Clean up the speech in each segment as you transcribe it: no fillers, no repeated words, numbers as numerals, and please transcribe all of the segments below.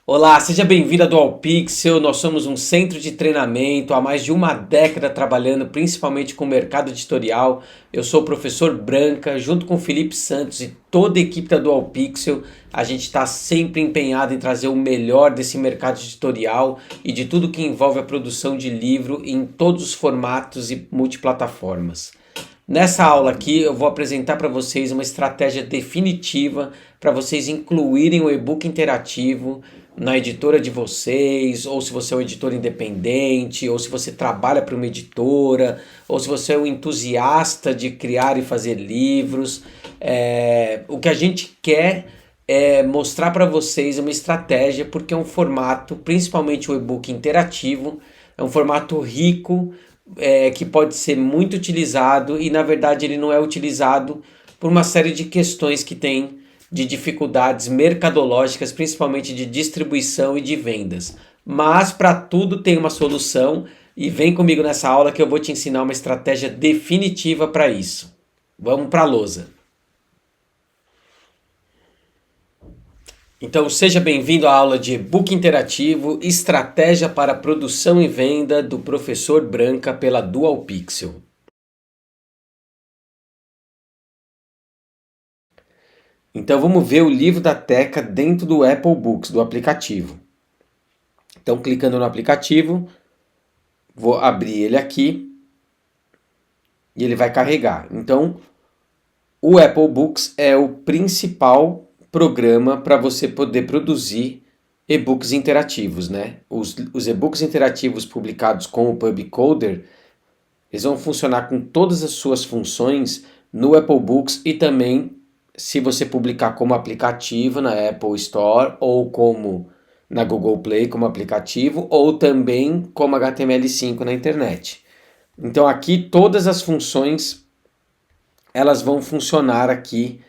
Olá, seja bem-vindo a Dual Pixel. Nós somos um centro de treinamento há mais de uma década trabalhando principalmente com o mercado editorial. Eu sou o professor Branca, junto com o Felipe Santos e toda a equipe da Dual Pixel. A gente está sempre empenhado em trazer o melhor desse mercado editorial e de tudo que envolve a produção de livro em todos os formatos e multiplataformas. Nessa aula aqui eu vou apresentar para vocês uma estratégia definitiva para vocês incluírem o e-book interativo na editora de vocês, ou se você é um editor independente, ou se você trabalha para uma editora, ou se você é um entusiasta de criar e fazer livros. O que a gente quer é mostrar para vocês uma estratégia, porque é um formato, principalmente o e-book interativo, é um formato rico, que pode ser muito utilizado e na verdade ele não é utilizado por uma série de questões que tem de dificuldades mercadológicas, principalmente de distribuição e de vendas. Mas para tudo tem uma solução e vem comigo nessa aula que eu vou te ensinar uma estratégia definitiva para isso. Vamos para a lousa. Então seja bem-vindo à aula de e-book interativo, estratégia para produção e venda do professor Branca pela Dual Pixel. Então vamos ver o livro da Teca dentro do Apple Books, do aplicativo. Então clicando no aplicativo, vou abrir ele aqui e ele vai carregar. Então o Apple Books é o principal programa para você poder produzir e-books interativos, né? Os e-books interativos publicados com o PubCoder, eles vão funcionar com todas as suas funções no Apple Books e também se você publicar como aplicativo na Apple Store ou como na Google Play como aplicativo ou também como HTML5 na internet. Então aqui todas as funções elas vão funcionar aqui,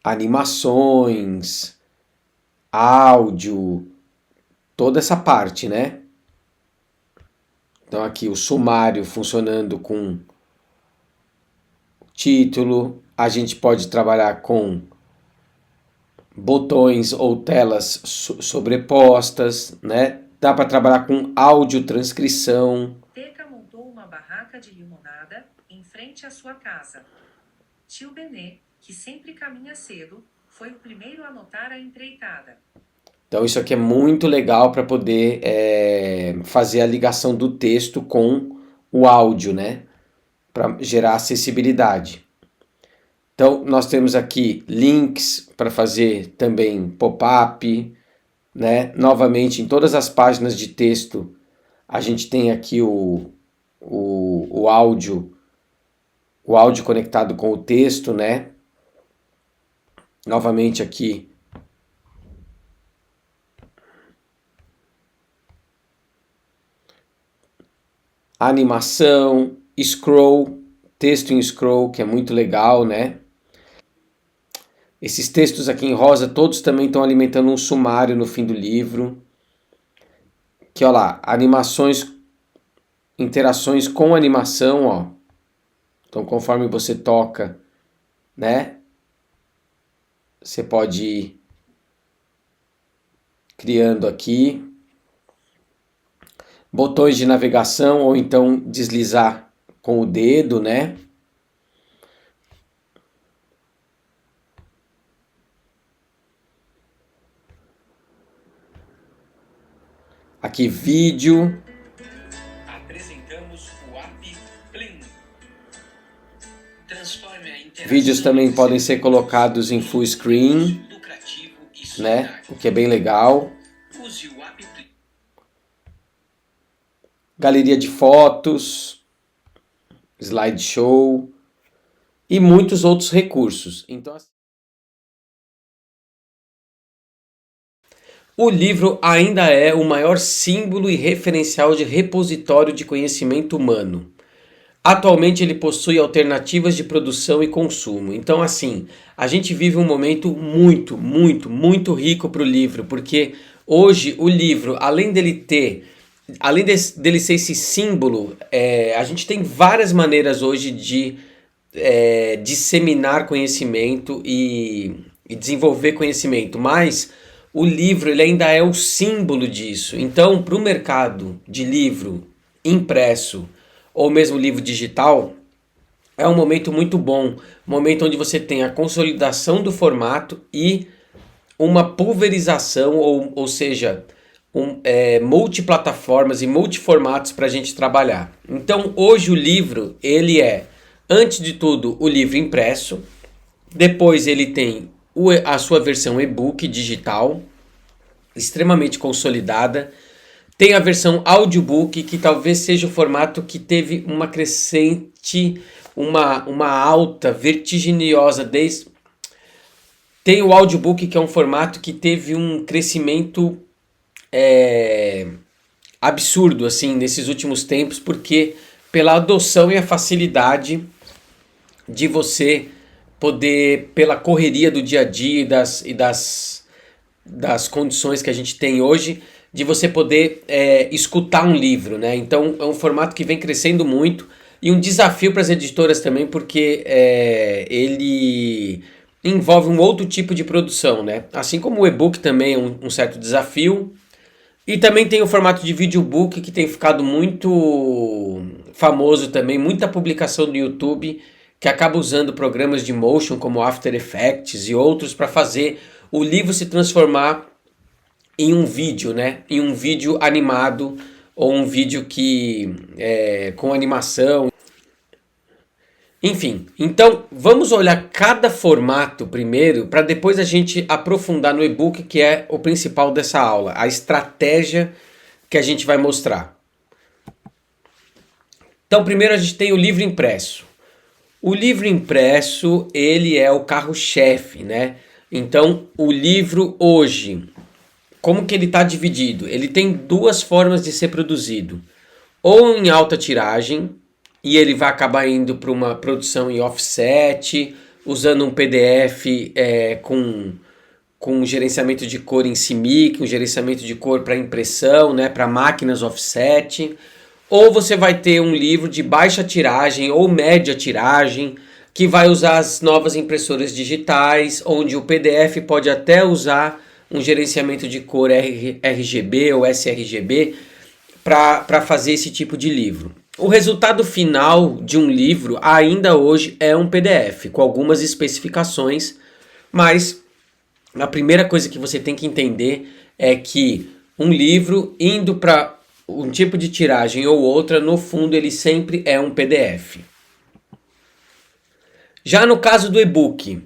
animações, áudio, toda essa parte, né? Então aqui o sumário funcionando com título, a gente pode trabalhar com botões ou telas sobrepostas, né? Dá para trabalhar com áudio transcrição. Teca montou uma barraca de limonada em frente à sua casa. Tio Benê, que sempre caminha cedo, foi o primeiro a notar a empreitada. Então isso aqui é muito legal para poder fazer a ligação do texto com o áudio, né? Para gerar acessibilidade. Então nós temos aqui links para fazer também pop-up, né? Novamente em todas as páginas de texto a gente tem aqui o áudio conectado com o texto, né? Novamente aqui animação, scroll, texto em scroll, que é muito legal, né? Esses textos aqui em rosa, todos também estão alimentando um sumário no fim do livro. Aqui, ó lá, animações, interações com animação, ó. Então, conforme você toca, né? Você pode ir criando aqui botões de navegação ou então deslizar com o dedo, né? Aqui vídeo. Apresentamos o app Plim. Transforme a interação. Vídeos também podem ser colocados em full screen, né? O que é bem legal. Use o app Plim. Galeria de fotos, slideshow e muitos outros recursos. Então, o livro ainda é o maior símbolo e referencial de repositório de conhecimento humano. Atualmente ele possui alternativas de produção e consumo. Então, assim, a gente vive um momento muito rico para o livro, porque hoje o livro, dele ser esse símbolo, a gente tem várias maneiras hoje de disseminar conhecimento e desenvolver conhecimento, mas o livro ele ainda é o símbolo disso. Então, para o mercado de livro impresso ou mesmo livro digital, é um momento muito bom, um momento onde você tem a consolidação do formato e uma pulverização, ou seja, multiplataformas e multiformatos para a gente trabalhar. Então, hoje o livro, ele é, antes de tudo, o livro impresso, depois ele tem a sua versão e-book digital, extremamente consolidada, tem a versão audiobook, que talvez seja o formato que teve uma crescente, uma alta vertiginosa desde... Tem o audiobook, que é um formato que teve um crescimento absurdo assim nesses últimos tempos, porque pela adoção e a facilidade de você poder, pela correria do dia a dia e das condições que a gente tem hoje, de você poder escutar um livro, né? Então é um formato que vem crescendo muito e um desafio para as editoras também, porque ele envolve um outro tipo de produção, né? Assim como o e-book também é um certo desafio. E também tem o formato de videobook, que tem ficado muito famoso também, muita publicação no YouTube, que acaba usando programas de motion como After Effects e outros para fazer o livro se transformar em um vídeo, né? Em um vídeo animado ou um vídeo que com animação. Enfim, então vamos olhar cada formato primeiro para depois a gente aprofundar no e-book, que é o principal dessa aula, a estratégia que a gente vai mostrar. Então primeiro a gente tem o livro impresso. O livro impresso, ele é o carro-chefe, né? Então o livro hoje, como que ele está dividido? Ele tem duas formas de ser produzido. Ou em alta tiragem, e ele vai acabar indo para uma produção em offset, usando um PDF com gerenciamento de cor em CMYK, um gerenciamento de cor para impressão, né, para máquinas offset. Ou você vai ter um livro de baixa tiragem ou média tiragem, que vai usar as novas impressoras digitais, onde o PDF pode até usar um gerenciamento de cor RGB ou sRGB para fazer esse tipo de livro. O resultado final de um livro ainda hoje é um PDF, com algumas especificações, mas a primeira coisa que você tem que entender é que um livro indo para um tipo de tiragem ou outra, no fundo ele sempre é um PDF. Já no caso do e-book,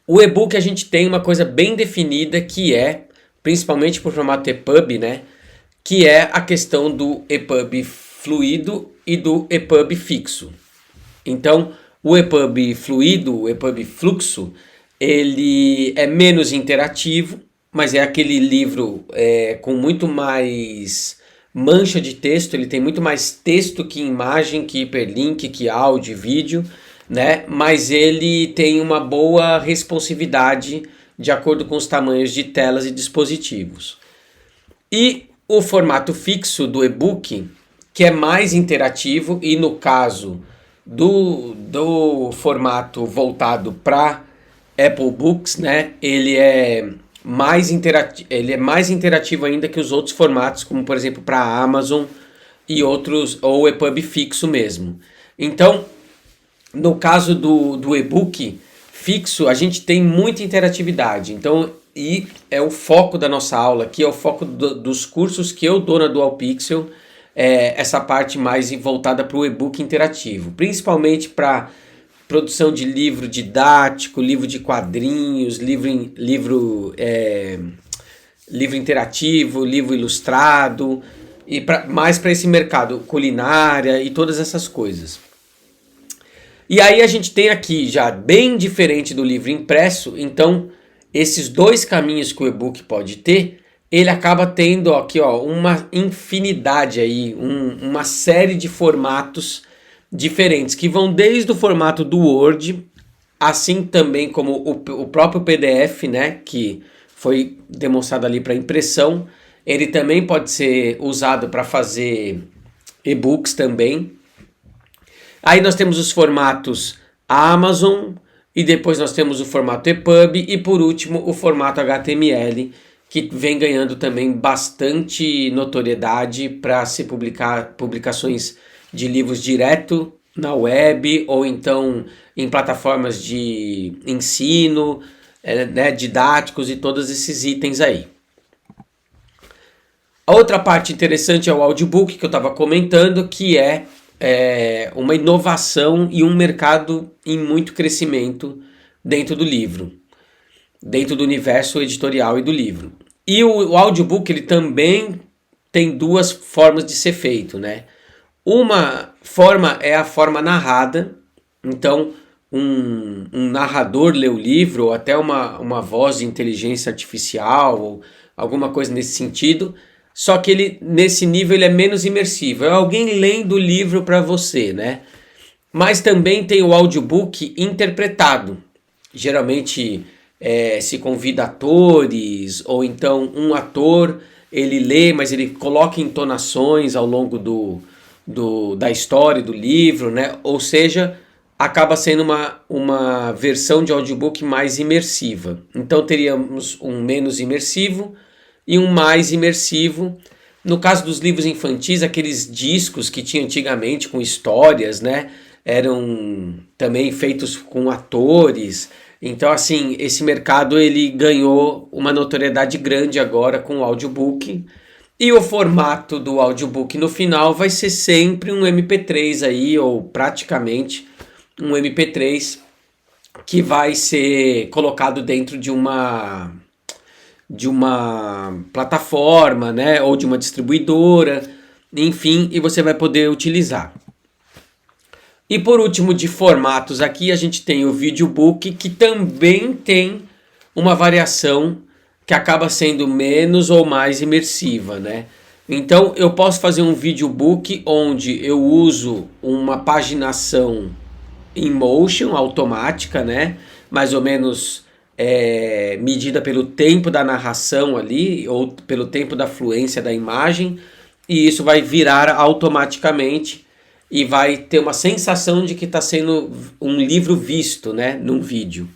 o e-book a gente tem uma coisa bem definida que é, principalmente por formato EPUB, né, que é a questão do EPUB fluido e do EPUB fixo. Então, o EPUB fluido, o EPUB fluxo, ele é menos interativo, mas é aquele livro com muito mais mancha de texto, ele tem muito mais texto que imagem, que hiperlink, que áudio, vídeo, né? Mas ele tem uma boa responsividade de acordo com os tamanhos de telas e dispositivos. E o formato fixo do e-book, que é mais interativo, e no caso do formato voltado para Apple Books, né, ele é mais interativo ainda que os outros formatos, como por exemplo para a Amazon e outros, ou EPUB fixo mesmo. Então, no caso do e-book fixo, a gente tem muita interatividade. Então, e é o foco da nossa aula aqui, é o foco dos cursos que eu dou na Dual Pixel, essa parte mais voltada para o e-book interativo, principalmente para produção de livro didático, livro de quadrinhos, livro interativo, livro ilustrado, e mais para esse mercado, culinária e todas essas coisas. E aí a gente tem aqui já bem diferente do livro impresso, então esses dois caminhos que o e-book pode ter, ele acaba tendo aqui uma infinidade aí, uma série de formatos diferentes, que vão desde o formato do Word, assim também como o próprio PDF, né, que foi demonstrado ali para impressão, ele também pode ser usado para fazer e-books também. Aí nós temos os formatos Amazon, E depois nós temos o formato EPUB e por último o formato HTML, que vem ganhando também bastante notoriedade para se publicar publicações de livros direto na web ou então em plataformas de ensino, né, didáticos e todos esses itens aí. A outra parte interessante é o audiobook que eu estava comentando, que é uma inovação e um mercado em muito crescimento dentro do livro, dentro do universo editorial e do livro. E o audiobook ele também tem duas formas de ser feito, né? Uma forma é a forma narrada, então um narrador lê o livro, ou até uma voz de inteligência artificial, ou alguma coisa nesse sentido, só que ele, nesse nível ele é menos imersivo, é alguém lendo o livro para você, né? Mas também tem o audiobook interpretado, geralmente se convida atores, ou então um ator, ele lê, mas ele coloca entonações ao longo da história do livro, né? Ou seja, acaba sendo uma versão de audiobook mais imersiva. Então teríamos um menos imersivo e um mais imersivo. No caso dos livros infantis, aqueles discos que tinha antigamente com histórias, né? Eram também feitos com atores. Então, assim, esse mercado ele ganhou uma notoriedade grande agora com o audiobook. E o formato do audiobook no final vai ser sempre um MP3 aí, ou praticamente um MP3 que vai ser colocado dentro de uma plataforma, né, ou de uma distribuidora, enfim, e você vai poder utilizar. E por último, de formatos aqui, a gente tem o videobook, que também tem uma variação que acaba sendo menos ou mais imersiva, né? Então, eu posso fazer um videobook onde eu uso uma paginação in motion, automática, né? Mais ou menos medida pelo tempo da narração ali, ou pelo tempo da fluência da imagem, e isso vai virar automaticamente e vai ter uma sensação de que está sendo um livro visto, né, num vídeo.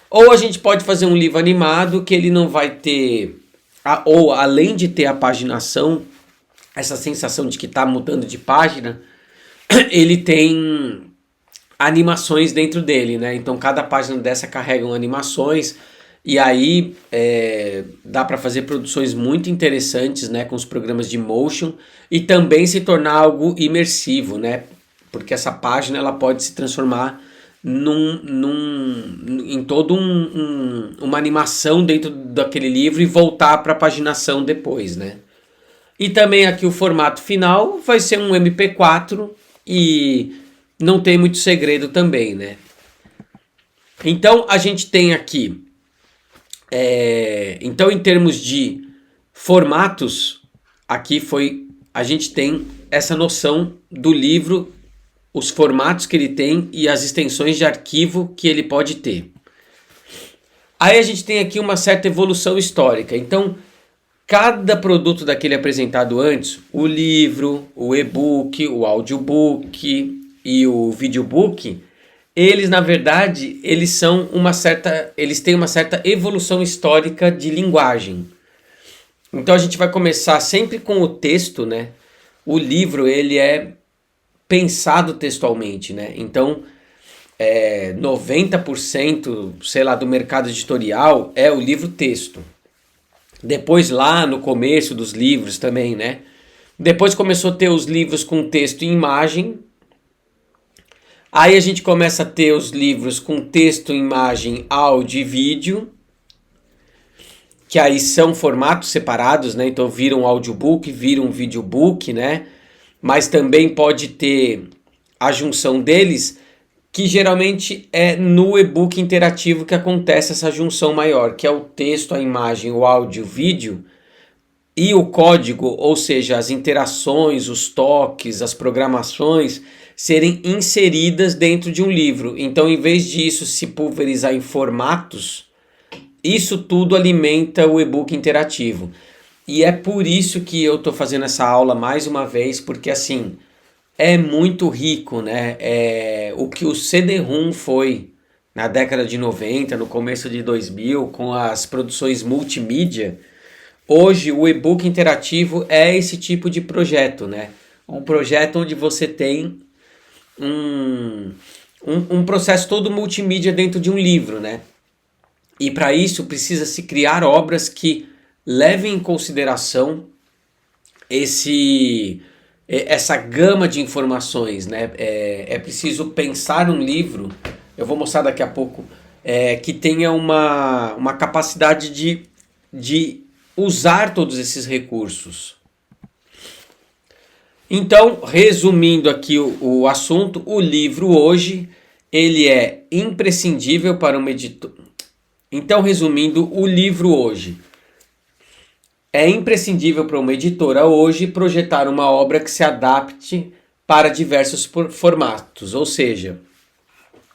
Ou a gente pode fazer um livro animado que ele não vai ter, ou além de ter a paginação, essa sensação de que está mudando de página, ele tem animações dentro dele, né? Então cada página dessa carregam animações e aí dá para fazer produções muito interessantes, né, com os programas de motion e também se tornar algo imersivo, né? Porque essa página ela pode se transformar em toda uma animação dentro daquele livro e voltar para a paginação depois, né? E também aqui o formato final vai ser um MP4 e não tem muito segredo também, né? Então a gente tem aqui, então em termos de formatos, aqui a gente tem essa noção do livro, os formatos que ele tem e as extensões de arquivo que ele pode ter. Aí a gente tem aqui uma certa evolução histórica. Então, cada produto daquele apresentado antes, o livro, o e-book, o audiobook e o videobook, eles na verdade, eles têm uma certa evolução histórica de linguagem. Então a gente vai começar sempre com o texto, né? O livro, ele é pensado textualmente, né? Então, 90%, sei lá, do mercado editorial é o livro texto. Depois lá no começo dos livros também, né? Depois começou a ter os livros com texto e imagem. Aí a gente começa a ter os livros com texto, imagem, áudio e vídeo, que aí são formatos separados, né? Então vira um audiobook, vira um videobook, né? Mas também pode ter a junção deles, que geralmente é no e-book interativo que acontece essa junção maior, que é o texto, a imagem, o áudio, o vídeo e o código, ou seja, as interações, os toques, as programações serem inseridas dentro de um livro. Então, em vez disso se pulverizar em formatos, isso tudo alimenta o e-book interativo. E é por isso que eu estou fazendo essa aula mais uma vez, porque assim, é muito rico, né? O que o CD-ROM foi na década de 90, no começo de 2000, com as produções multimídia, hoje o e-book interativo é esse tipo de projeto, né? Um projeto onde você tem um, um processo todo multimídia dentro de um livro, né? E para isso precisa se criar obras que levem em consideração essa gama de informações, né? É preciso pensar um livro, eu vou mostrar daqui a pouco, que tenha uma capacidade de usar todos esses recursos. Então, resumindo aqui o assunto, o livro hoje ele é imprescindível para uma editora. Então, resumindo, o livro hoje é imprescindível para uma editora hoje projetar uma obra que se adapte para diversos formatos. Ou seja,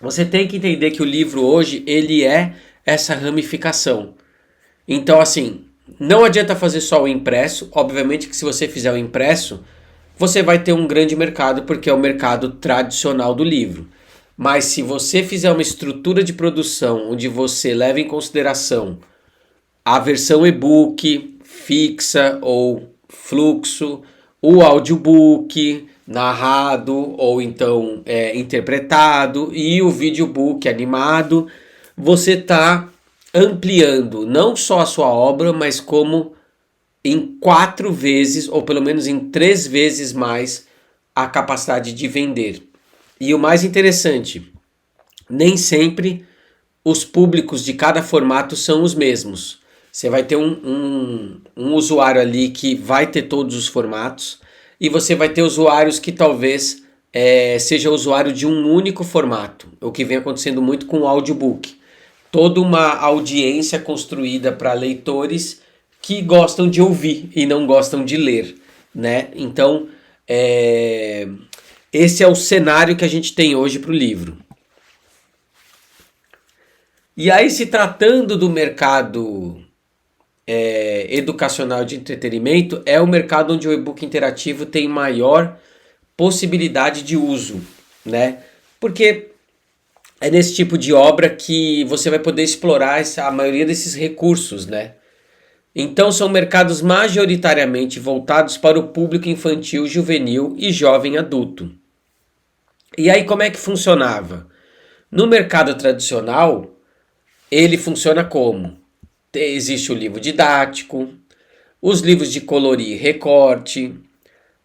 você tem que entender que o livro hoje ele é essa ramificação. Então, assim, não adianta fazer só o impresso. Obviamente que se você fizer o impresso, você vai ter um grande mercado, porque é o mercado tradicional do livro. Mas se você fizer uma estrutura de produção onde você leva em consideração a versão e-book fixa ou fluxo, o audiobook narrado ou então interpretado e o videobook animado, você está ampliando não só a sua obra, mas como em 4 vezes ou pelo menos em 3 vezes mais a capacidade de vender. E o mais interessante, nem sempre os públicos de cada formato são os mesmos. Você vai ter um usuário ali que vai ter todos os formatos e você vai ter usuários que talvez seja usuário de um único formato, o que vem acontecendo muito com o audiobook. Toda uma audiência construída para leitores que gostam de ouvir e não gostam de ler, né? Então, esse é o cenário que a gente tem hoje para o livro. E aí, se tratando do mercado educacional de entretenimento, é o mercado onde o e-book interativo tem maior possibilidade de uso, né? Porque é nesse tipo de obra que você vai poder explorar a maioria desses recursos, né? Então são mercados majoritariamente voltados para o público infantil, juvenil e jovem adulto. E aí como é que funcionava? No mercado tradicional, ele funciona como? Existe o livro didático, os livros de colorir e recorte,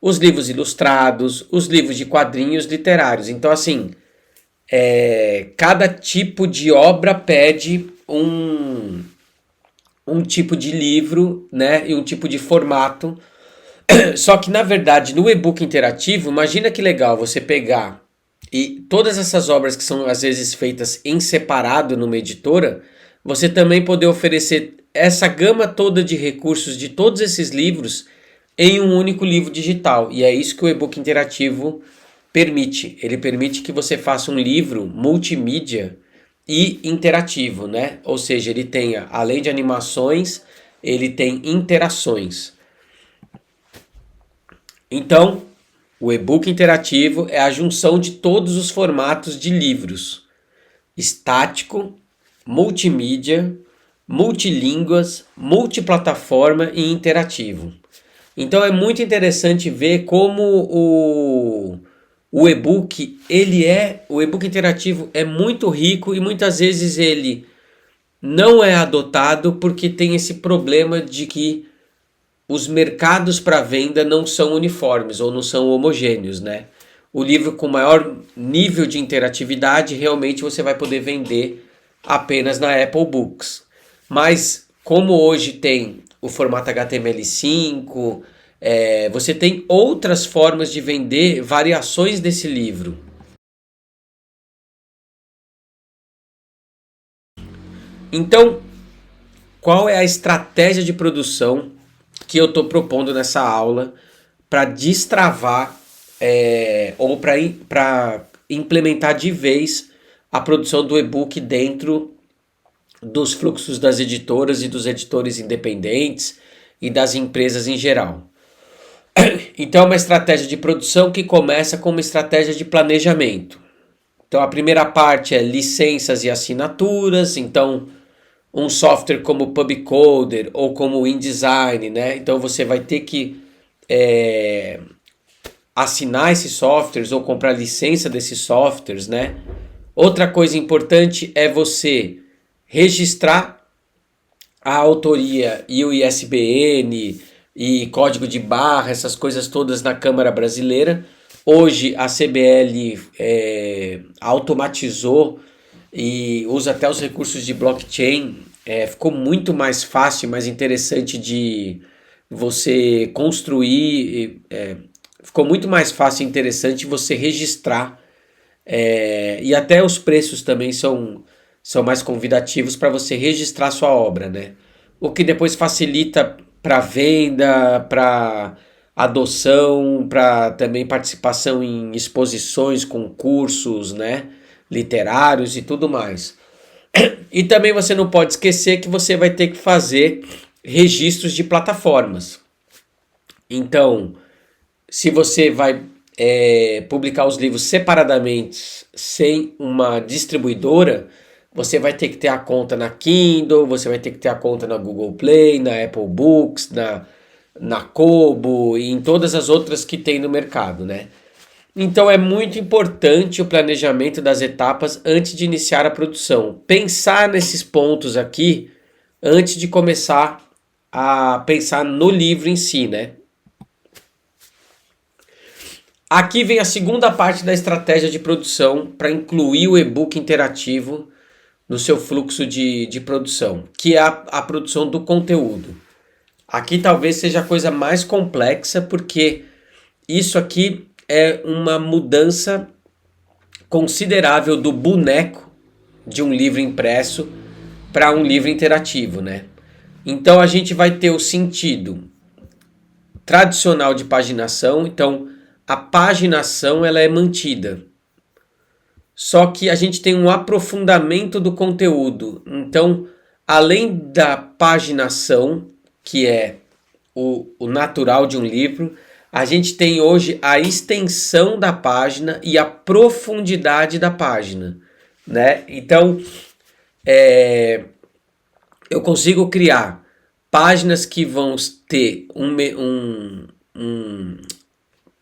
os livros ilustrados, os livros de quadrinhos literários. Então, assim, cada tipo de obra pede um tipo de livro, né, e um tipo de formato. Só que, na verdade, no e-book interativo, imagina que legal você pegar e todas essas obras que são, às vezes, feitas em separado numa editora, você também poder oferecer essa gama toda de recursos de todos esses livros em um único livro digital. E é isso que o e-book interativo permite. Ele permite que você faça um livro multimídia e interativo, né? Ou seja, ele tenha, além de animações, ele tem interações. Então, o e-book interativo é a junção de todos os formatos de livros: estático, multimídia, multilínguas, multiplataforma e interativo. Então é muito interessante ver como o e-book, o e-book interativo é muito rico e muitas vezes ele não é adotado porque tem esse problema de que os mercados para venda não são uniformes ou não são homogêneos, né? O livro com maior nível de interatividade realmente você vai poder vender apenas na Apple Books. Mas como hoje tem o formato HTML5, você tem outras formas de vender variações desse livro. Então, qual é a estratégia de produção que eu estou propondo nessa aula para destravar ou para implementar de vez a produção do e-book dentro dos fluxos das editoras e dos editores independentes e das empresas em geral? Então é uma estratégia de produção que começa com uma estratégia de planejamento. Então a primeira parte é licenças e assinaturas, então um software como o PubCoder ou como o InDesign, né? Então você vai ter que assinar esses softwares ou comprar licença desses softwares, né? Outra coisa importante é você registrar a autoria e o ISBN e código de barra, essas coisas todas na Câmara Brasileira. Hoje a CBL automatizou e usa até os recursos de blockchain. Ficou muito mais fácil, mais interessante de você construir. Ficou muito mais fácil e interessante você registrar. E até os preços também são mais convidativos para você registrar sua obra, né? O que depois facilita para venda, para adoção, para também participação em exposições, concursos, né? Literários e tudo mais. E também você não pode esquecer que você vai ter que fazer registros de plataformas. Então, se você vai publicar os livros separadamente sem uma distribuidora, você vai ter que ter a conta na Kindle, você vai ter que ter a conta na Google Play, na Apple Books, na Kobo e em todas as outras que tem no mercado, né? Então é muito importante o planejamento das etapas antes de iniciar a produção. Pensar nesses pontos aqui antes de começar a pensar no livro em si, né? Aqui vem a segunda parte da estratégia de produção para incluir o e-book interativo no seu fluxo de produção, que é a produção do conteúdo. Aqui talvez seja a coisa mais complexa, porque isso aqui é uma mudança considerável do boneco de um livro impresso para um livro interativo, né? Então a gente vai ter o sentido tradicional de paginação, então a paginação ela é mantida. Só que a gente tem um aprofundamento do conteúdo. Então, além da paginação, que é o natural de um livro, a gente tem hoje a extensão da página e a profundidade da página, né? Então, eu consigo criar páginas que vão ter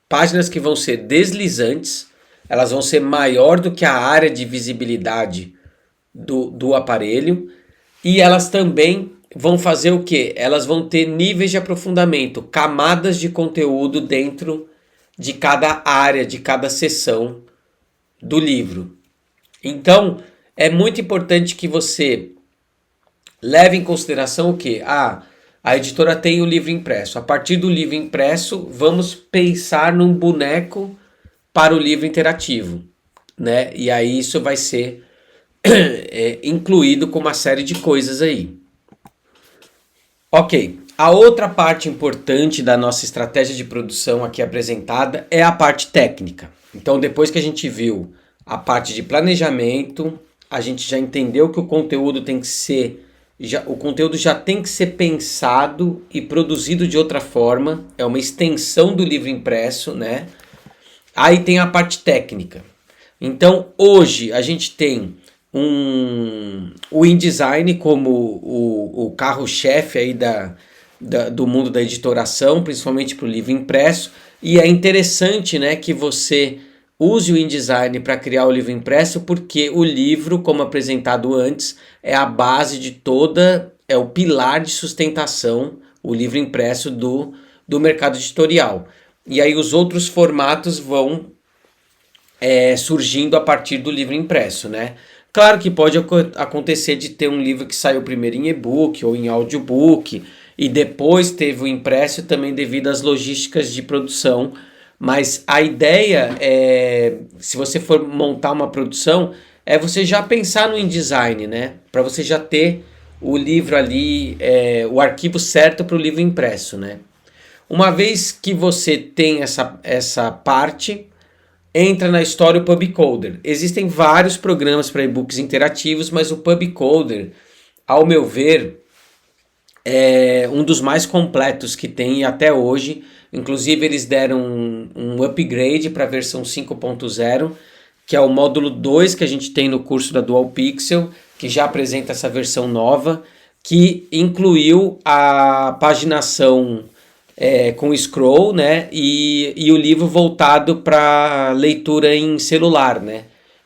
páginas que vão ser deslizantes, elas vão ser maior do que a área de visibilidade do aparelho, e elas também vão fazer o quê? Elas vão ter níveis de aprofundamento, camadas de conteúdo dentro de cada área, de cada seção do livro. Então, é muito importante que você leve em consideração o quê? A editora tem o livro impresso. A partir do livro impresso, vamos pensar num boneco para o livro interativo, né? E aí isso vai ser incluído com uma série de coisas aí. Ok, a outra parte importante da nossa estratégia de produção aqui apresentada é a parte técnica. Então, depois que a gente viu a parte de planejamento, a gente já entendeu que o conteúdo tem que ser o conteúdo já tem que ser pensado e produzido de outra forma, é uma extensão do livro impresso, né? Aí tem a parte técnica. Então, hoje a gente tem o InDesign como o carro-chefe aí do mundo da editoração, principalmente para o livro impresso, e é interessante, né, que você use o InDesign para criar o livro impresso, porque o livro, como apresentado antes, é a base de é o pilar de sustentação, o livro impresso do mercado editorial. E aí os outros formatos vão surgindo a partir do livro impresso, né? Claro que pode acontecer de ter um livro que saiu primeiro em e-book ou em audiobook e depois teve o impresso também devido às logísticas de produção. Mas a ideia é, se você for montar uma produção, é você já pensar no InDesign, né? Para você já ter o livro ali, o arquivo certo para o livro impresso, né? Uma vez que você tem essa parte, entra na história o PubCoder. Existem vários programas para e-books interativos, mas o PubCoder, ao meu ver, é um dos mais completos que tem até hoje. Inclusive eles deram um upgrade para a versão 5.0, que é o módulo 2 que a gente tem no curso da Dual Pixel, que já apresenta essa versão nova, que incluiu a paginação com scroll, né? E o livro voltado para leitura em celular, né?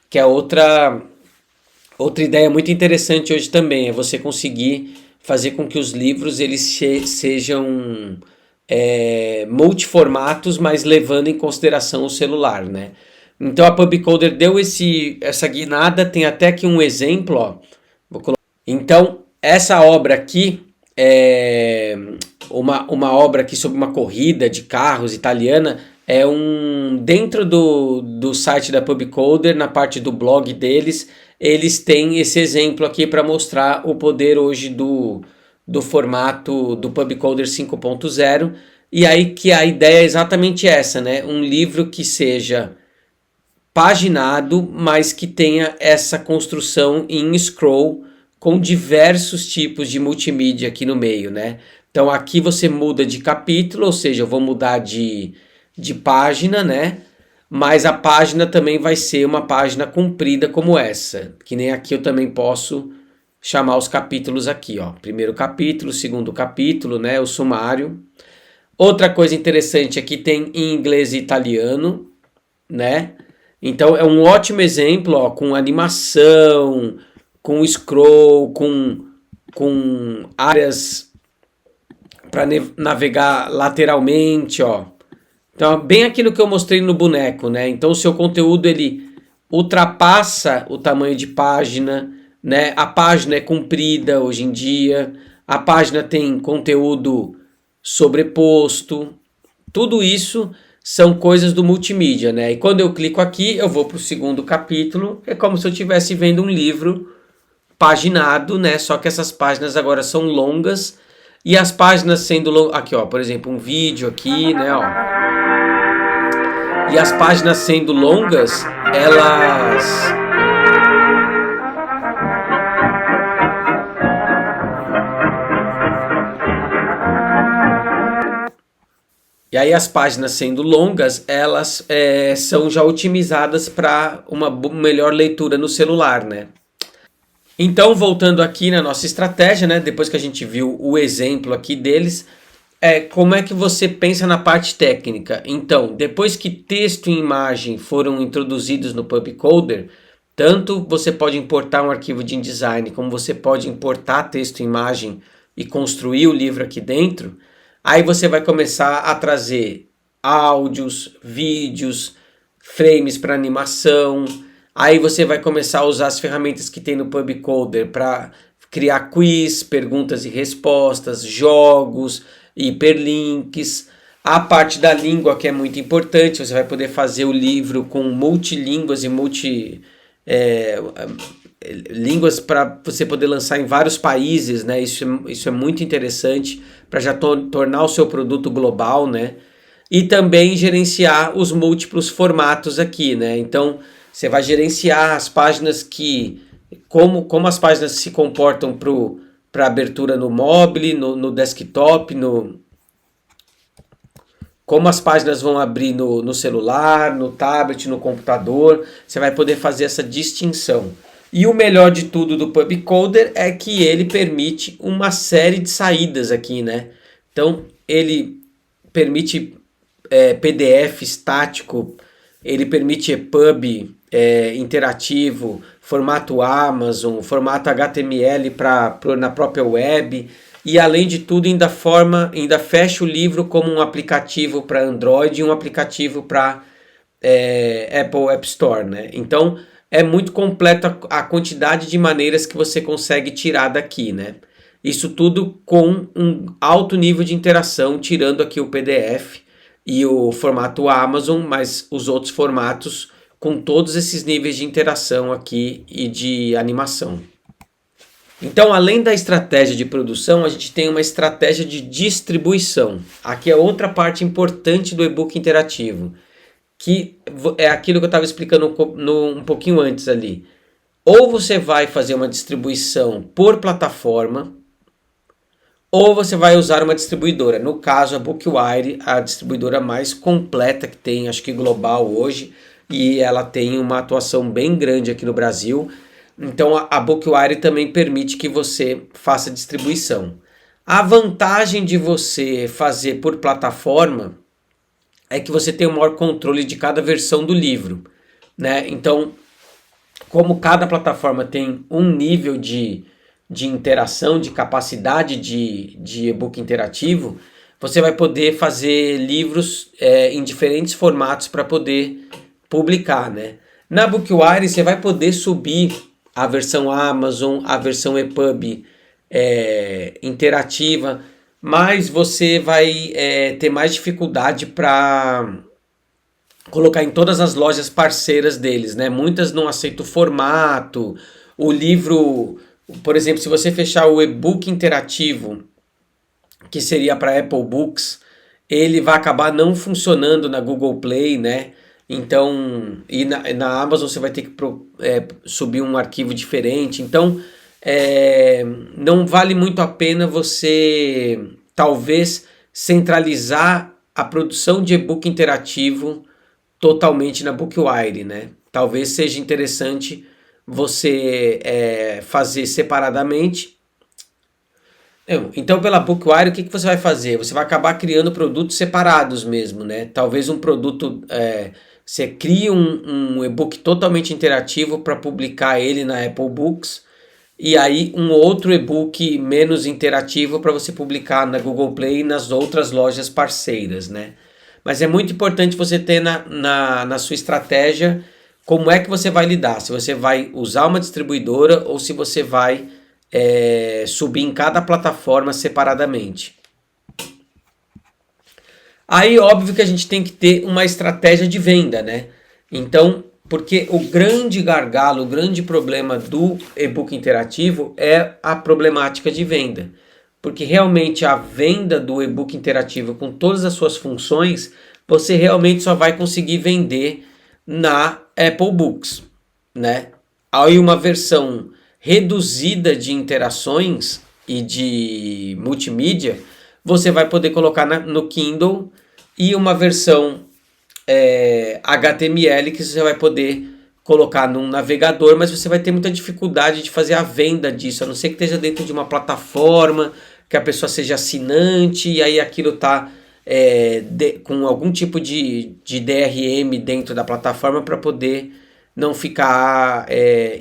Que é outra ideia muito interessante hoje também, é você conseguir fazer com que os livros eles sejam multiformatos, mas levando em consideração o celular, né? Então a Publicoder deu essa guinada, tem até aqui um exemplo, ó. Então essa obra aqui é uma obra aqui sobre uma corrida de carros italiana, dentro do site da Publicoder, na parte do blog deles, eles têm esse exemplo aqui para mostrar o poder hoje do formato do Publicoder 5.0, e aí que a ideia é exatamente essa, né? Um livro que seja paginado, mas que tenha essa construção em scroll com diversos tipos de multimídia aqui no meio, né? Então aqui você muda de capítulo, ou seja, eu vou mudar de página, né? Mas a página também vai ser uma página comprida como essa, que nem aqui eu também posso chamar os capítulos aqui, ó. Primeiro capítulo, segundo capítulo, né? O sumário. Outra coisa interessante aqui tem em inglês e italiano, né? Então é um ótimo exemplo, ó, com animação, com scroll, com áreas para navegar lateralmente, ó. Então, bem aquilo que eu mostrei no boneco, né? Então, o seu conteúdo, ele ultrapassa o tamanho de página, né? A página é comprida hoje em dia, a página tem conteúdo sobreposto, tudo isso são coisas do multimídia, né? E quando eu clico aqui, eu vou para o segundo capítulo, é como se eu estivesse vendo um livro paginado, né? Só que essas páginas agora são longas, e as páginas sendo longas, aqui ó, por exemplo, um vídeo aqui, né, ó. E as páginas sendo longas, elas E aí as páginas sendo longas, elas são já otimizadas para uma melhor leitura no celular, né? Então, voltando aqui na nossa estratégia, né? Depois que a gente viu o exemplo aqui deles, como é que você pensa na parte técnica? Então, depois que texto e imagem foram introduzidos no Publicoder, tanto você pode importar um arquivo de InDesign, como você pode importar texto e imagem e construir o livro aqui dentro. Aí você vai começar a trazer áudios, vídeos, frames para animação. Aí você vai começar a usar as ferramentas que tem no Publicoder para criar quiz, perguntas e respostas, jogos, hiperlinks. A parte da língua que é muito importante, você vai poder fazer o livro com multilínguas e línguas para você poder lançar em vários países, né? Isso é muito interessante para já tornar o seu produto global, né? E também gerenciar os múltiplos formatos aqui, né? Então você vai gerenciar as páginas como as páginas se comportam para abertura no mobile, no desktop, como as páginas vão abrir no celular, no tablet, no computador. Você vai poder fazer essa distinção. E o melhor de tudo do Publicoder é que ele permite uma série de saídas aqui, né? Então ele permite PDF estático, ele permite EPUB interativo, formato Amazon, formato HTML na própria web, e além de tudo ainda fecha o livro como um aplicativo para Android e um aplicativo para Apple App Store, né? Então é muito completo a quantidade de maneiras que você consegue tirar daqui, né? Isso tudo com um alto nível de interação, tirando aqui o PDF e o formato Amazon, mas os outros formatos com todos esses níveis de interação aqui e de animação. Então, além da estratégia de produção, a gente tem uma estratégia de distribuição. Aqui é outra parte importante do e-book interativo, que é aquilo que eu estava explicando um pouquinho antes ali. Ou você vai fazer uma distribuição por plataforma, ou você vai usar uma distribuidora. No caso, a Bookwire, a distribuidora mais completa que tem, acho que global hoje, e ela tem uma atuação bem grande aqui no Brasil. Então a Bookwire também permite que você faça distribuição. A vantagem de você fazer por plataforma é que você tem o maior controle de cada versão do livro, né? Então, como cada plataforma tem um nível de interação, de capacidade de e-book interativo, você vai poder fazer livros em diferentes formatos para poder publicar, né? Na Bookwire você vai poder subir a versão Amazon, a versão EPUB interativa, mas você vai ter mais dificuldade para colocar em todas as lojas parceiras deles, né? Muitas não aceitam o formato, o livro, por exemplo, se você fechar o e-book interativo, que seria para Apple Books, ele vai acabar não funcionando na Google Play, né? Então, e na Amazon você vai ter que subir um arquivo diferente. Então, não vale muito a pena você, talvez, centralizar a produção de e-book interativo totalmente na Bookwire, né? Talvez seja interessante você fazer separadamente. Então, pela Bookwire, o que você vai fazer? Você vai acabar criando produtos separados mesmo, né? Talvez um produto, você cria um e-book totalmente interativo para publicar ele na Apple Books, e aí um outro e-book menos interativo para você publicar na Google Play e nas outras lojas parceiras, né? Mas é muito importante você ter na sua estratégia como é que você vai lidar. Se você vai usar uma distribuidora ou se você vai subir em cada plataforma separadamente. Aí, óbvio que a gente tem que ter uma estratégia de venda, né? Então, porque o grande gargalo, o grande problema do e-book interativo é a problemática de venda. Porque realmente a venda do e-book interativo com todas as suas funções, você realmente só vai conseguir vender na Apple Books, né? Aí uma versão reduzida de interações e de multimídia, você vai poder colocar no Kindle, e uma versão HTML que você vai poder colocar num navegador, mas você vai ter muita dificuldade de fazer a venda disso, a não ser que esteja dentro de uma plataforma, que a pessoa seja assinante, e aí aquilo está com algum tipo de DRM dentro da plataforma para poder não ficar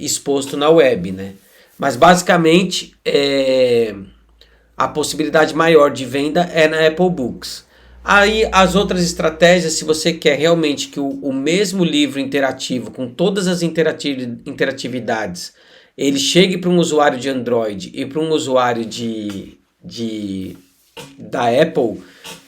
exposto na web, né? Mas basicamente a possibilidade maior de venda é na Apple Books. Aí as outras estratégias, se você quer realmente que o mesmo livro interativo, com todas as interatividades, ele chegue para um usuário de Android e para um usuário da Apple,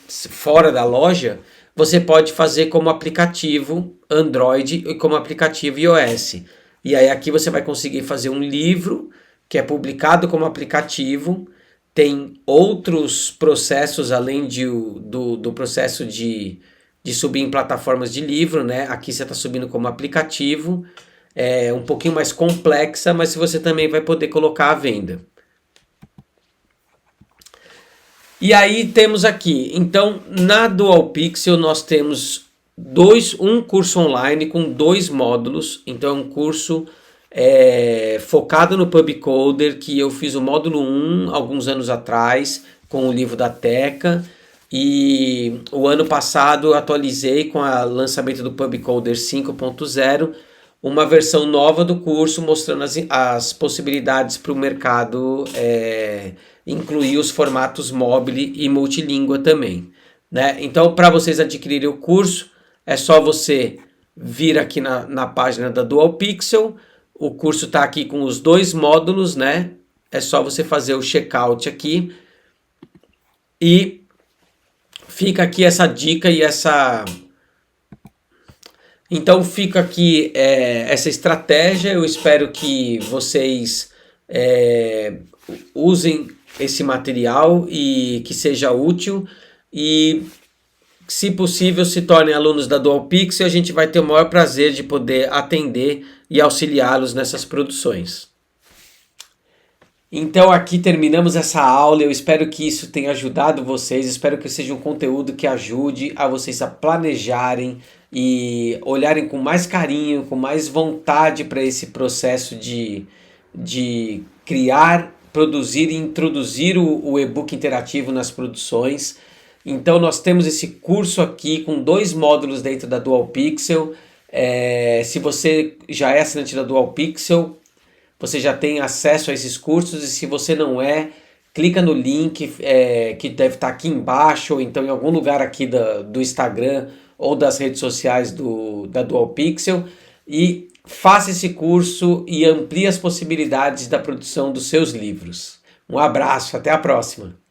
fora da loja, você pode fazer como aplicativo Android e como aplicativo iOS. E aí aqui você vai conseguir fazer um livro que é publicado como aplicativo, tem outros processos além do processo de subir em plataformas de livro, né? Aqui você está subindo como aplicativo, é um pouquinho mais complexa, mas você também vai poder colocar à venda. E aí temos aqui, então na Dual Pixel nós temos um curso online com 2 módulos, então é um curso focado no PubCoder, que eu fiz o módulo 1 alguns anos atrás com o livro da Teca, e o ano passado eu atualizei com o lançamento do PubCoder 5.0 uma versão nova do curso mostrando as possibilidades para o mercado incluir os formatos mobile e multilíngua também, né? Então, para vocês adquirirem o curso, é só você vir aqui na página da Dual Pixel. O curso está aqui com os 2 módulos, né? É só você fazer o checkout aqui. E fica aqui essa dica e essa... Então fica aqui essa estratégia. Eu espero que vocês usem esse material e que seja útil. E, se possível, se tornem alunos da Dual Pixel. A gente vai ter o maior prazer de poder atender e auxiliá-los nessas produções. Então aqui terminamos essa aula. Eu espero que isso tenha ajudado vocês. Espero que seja um conteúdo que ajude a vocês a planejarem e olharem com mais carinho, com mais vontade para esse processo de criar, produzir e introduzir o e-book interativo nas produções. Então nós temos esse curso aqui com 2 módulos dentro da Dual Pixel. Se você já é assinante da Dual Pixel, você já tem acesso a esses cursos, e se você não é, clica no link que deve estar aqui embaixo, ou então em algum lugar aqui do Instagram ou das redes sociais da Dual Pixel, e faça esse curso e amplie as possibilidades da produção dos seus livros. Um abraço, até a próxima!